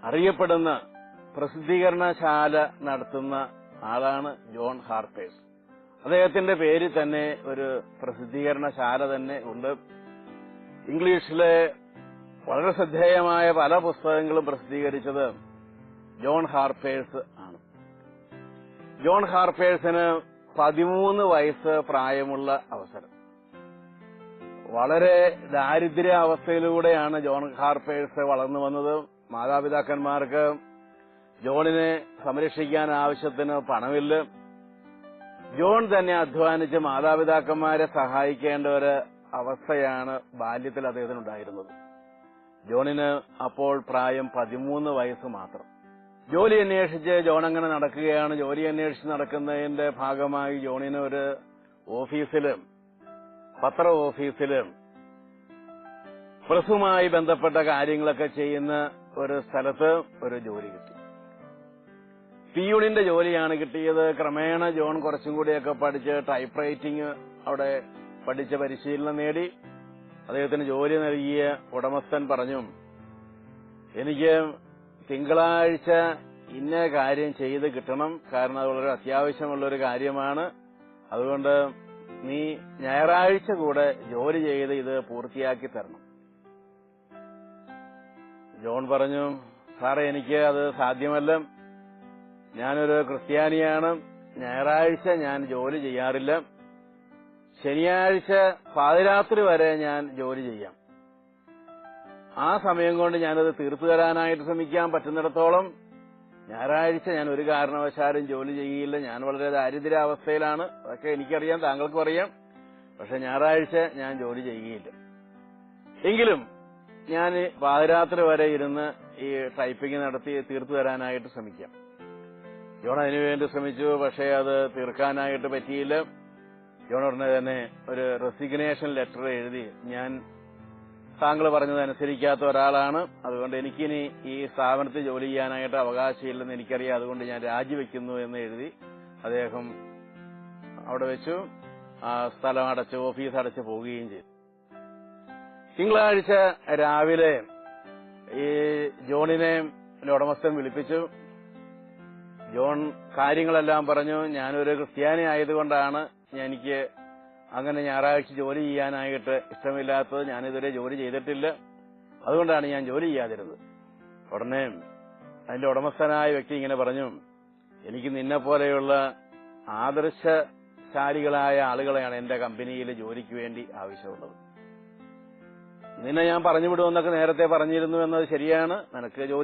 അറിയപ്പെടുന്ന പ്രസിദ്ധീകരണശാല നടത്തുന്ന ആളാണ് ജോൺ ഹാർപ്പേഴ്സ്. അദ്ദേഹത്തിന്റെ പേരിൽ തന്നെ ഒരു പ്രസിദ്ധീകരണശാല തന്നെ ഉണ്ട്. ഇംഗ്ലീഷിലെ വളരെ ശ്രദ്ധേയമായ പല പുസ്തകങ്ങളും പ്രസിദ്ധീകരിച്ചത് ജോൺ ഹാർപ്പേഴ്സ് ആണ്. ജോൺ ഹാർപ്പേഴ്സിന് 13 വയസ്സ് പ്രായമുള്ള അവസരം. വളരെ ദാരിദ്ര്യാവസ്ഥയിലൂടെയാണ് ജോൺ ഹാർപ്പേഴ്സ് വളർന്നു വന്നത്. മാതാപിതാക്കന്മാർക്ക് ജോണിനെ സംരക്ഷിക്കാൻ ആവശ്യത്തിന് പണമില്ല. ജോൺ തന്നെ അധ്വാനിച്ച് മാതാപിതാക്കന്മാരെ സഹായിക്കേണ്ട ഒരു അവസ്ഥയാണ് ബാല്യത്തിൽ അദ്ദേഹത്തിനുണ്ടായിരുന്നത്. ജോണിന് അപ്പോൾ പ്രായം 13 വയസ്സ് മാത്രം. ജോലി അന്വേഷിച്ച് ജോൺ അങ്ങനെ നടക്കുകയാണ്. ജോലി അന്വേഷിച്ച് നടക്കുന്നതിന്റെ ഭാഗമായി ജോണിന് ഒരു ഓഫീസിലും പത്ര ഓഫീസിലും പ്രസുമായി ബന്ധപ്പെട്ട കാര്യങ്ങളൊക്കെ ചെയ്യുന്ന ഒരു സ്ഥലത്ത് ഒരു ജോലി കിട്ടി. പിയൂണിന്റെ ജോലിയാണ് കിട്ടിയത്. ക്രമേണ ജോൺ കുറച്ചും കൂടിയൊക്കെ പഠിച്ച് ടൈപ്പ് റൈറ്റിംഗ് അവിടെ പഠിച്ച് പരിശീലനം നേടി. അദ്ദേഹത്തിന് ജോലി നൽകിയ ഉടമസ്ഥൻ പറഞ്ഞു, എനിക്ക് തിങ്കളാഴ്ച ഇന്ന കാര്യം ചെയ്ത് കിട്ടണം, കാരണം അത് വളരെ അത്യാവശ്യമുള്ള ഒരു കാര്യമാണ്. അതുകൊണ്ട് നീ ഞായറാഴ്ച കൂടെ ജോലി ചെയ്ത് ഇത് പൂർത്തിയാക്കി തരണം. ജോൺ പറഞ്ഞു, സാറേ, എനിക്ക് അത് സാധ്യമല്ല. ഞാനൊരു ക്രിസ്ത്യാനിയാണ്. ഞായറാഴ്ച ഞാൻ ജോലി ചെയ്യാറില്ല. ശനിയാഴ്ച പാതിരാത്രി വരെ ഞാൻ ജോലി ചെയ്യാം. ആ സമയം കൊണ്ട് ഞാനത് തീർത്തു തരാനായിട്ട് ശ്രമിക്കാൻ പറ്റുന്നിടത്തോളം. ഞായറാഴ്ച ഞാൻ ഒരു കാരണവശാലും ജോലി ചെയ്യില്ല. ഞാൻ വളരെ ദാരിദ്ര്യാവസ്ഥയിലാണ്. അതൊക്കെ എനിക്കറിയാം, താങ്കൾക്കും അറിയാം. പക്ഷെ ഞായറാഴ്ച ഞാൻ ജോലി ചെയ്യുകയില്ല. എങ്കിലും ഞാൻ പാതിരാത്രി വരെ ഇരുന്ന് ഈ ടൈപ്പിംഗ് നടത്തി തീർത്തു തരാനായിട്ട് ശ്രമിക്കാം. ജോൺ അതിനുവേണ്ടി ശ്രമിച്ചു. പക്ഷേ അത് തീർക്കാനായിട്ട് പറ്റിയില്ല. ജോൺ ഉടനെ തന്നെ ഒരു റെസിഗ്നേഷൻ ലെറ്റർ എഴുതി, ഞാൻ താങ്കൾ പറഞ്ഞതനുസരിക്കാത്ത ഒരാളാണ്, അതുകൊണ്ട് എനിക്കിനി ഈ സ്ഥാപനത്തിൽ ജോലി ചെയ്യാനായിട്ട് അവകാശമില്ലെന്ന് എനിക്കറിയാം, അതുകൊണ്ട് ഞാൻ രാജിവെക്കുന്നു എന്ന് എഴുതി അദ്ദേഹം അവിടെ വെച്ചു ആ സ്ഥലം അടച്ച്, ഓഫീസ് അടച്ച് പോവുകയും ചെയ്തു. തിങ്കളാഴ്ച രാവിലെ ഈ ജോണിനെ ഉടമസ്ഥൻ വിളിപ്പിച്ചു. ജോൺ കാര്യങ്ങളെല്ലാം പറഞ്ഞു. ഞാനൊരു ക്രിസ്ത്യാനി ആയതുകൊണ്ടാണ് എനിക്ക് അങ്ങനെ ഞായറാഴ്ച ജോലി ചെയ്യാനായിട്ട് ഇഷ്ടമില്ലാത്തത്. ഞാനിതുവരെ ജോലി ചെയ്തിട്ടില്ല, അതുകൊണ്ടാണ് ഞാൻ ജോലി ചെയ്യാതിരുന്നത്. ഉടനെ അതിന്റെ ഉടമസ്ഥനായ വ്യക്തി ഇങ്ങനെ പറഞ്ഞു, എനിക്ക് നിന്നെ പോലെയുള്ള ആദർശശാലികളായ ആളുകളെയാണ് എന്റെ കമ്പനിയിൽ ജോലിക്ക് വേണ്ടി ആവശ്യമുള്ളത്. നിന്നെ ഞാൻ പറഞ്ഞു വിടുമെന്നൊക്കെ നേരത്തെ പറഞ്ഞിരുന്നു എന്നത് ശരിയാണ്. നിനക്ക് ജോലി